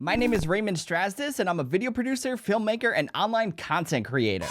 My name is Raymond Strazdas, and I'm a video producer, filmmaker, and online content creator.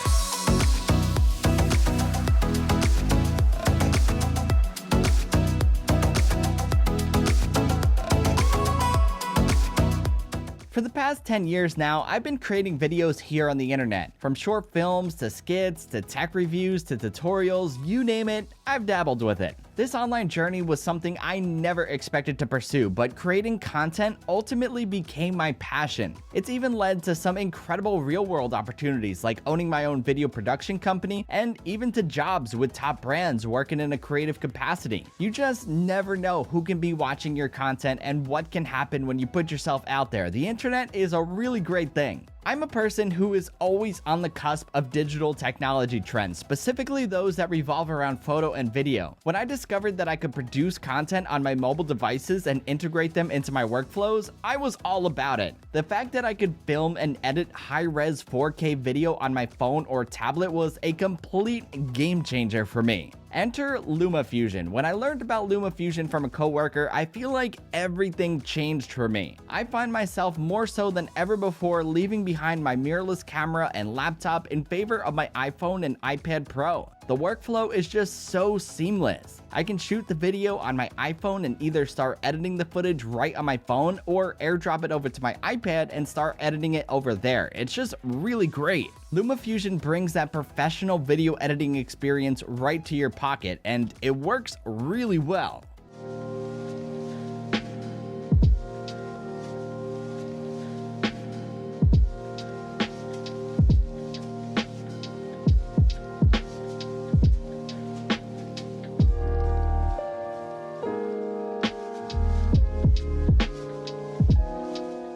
For the past 10 years now, I've been creating videos here on the internet. From short films, to skits, to tech reviews, to tutorials, you name it, I've dabbled with it. This online journey was something I never expected to pursue, but creating content ultimately became my passion. It's even led to some incredible real-world opportunities like owning my own video production company and even to jobs with top brands working in a creative capacity. You just never know who can be watching your content and what can happen when you put yourself out there. The internet is a really great thing. I'm a person who is always on the cusp of digital technology trends, specifically those that revolve around photo and video. When I discovered that I could produce content on my mobile devices and integrate them into my workflows, I was all about it. The fact that I could film and edit high-res 4K video on my phone or tablet was a complete game changer for me. Enter LumaFusion. When I learned about LumaFusion from a coworker, I feel like everything changed for me. I find myself more so than ever before leaving behind my mirrorless camera and laptop in favor of my iPhone and iPad Pro. The workflow is just so seamless. I can shoot the video on my iPhone and either start editing the footage right on my phone or airdrop it over to my iPad and start editing it over there. It's just really great. LumaFusion brings that professional video editing experience right to your pocket, and it works really well.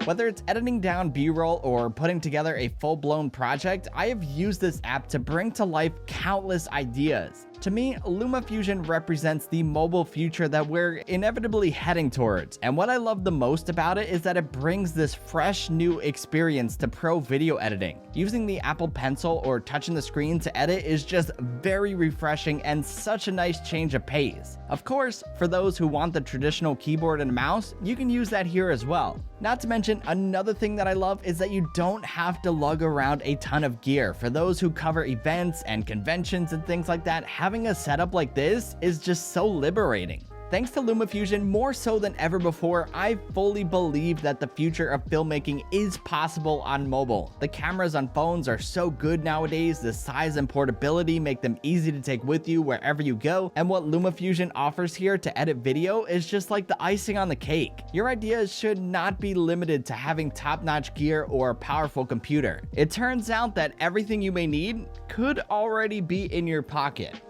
Whether it's editing down B-roll or putting together a full-blown project, I have used this app to bring to life countless ideas. To me, LumaFusion represents the mobile future that we're inevitably heading towards, and what I love the most about it is that it brings this fresh new experience to pro video editing. Using the Apple Pencil or touching the screen to edit is just very refreshing and such a nice change of pace. Of course, for those who want the traditional keyboard and mouse, you can use that here as well. Not to mention, another thing that I love is that you don't have to lug around a ton of gear. For those who cover events and conventions and things like that, having a setup like this is just so liberating. Thanks to LumaFusion, more so than ever before, I fully believe that the future of filmmaking is possible on mobile. The cameras on phones are so good nowadays, the size and portability make them easy to take with you wherever you go, and what LumaFusion offers here to edit video is just like the icing on the cake. Your ideas should not be limited to having top-notch gear or a powerful computer. It turns out that everything you may need could already be in your pocket.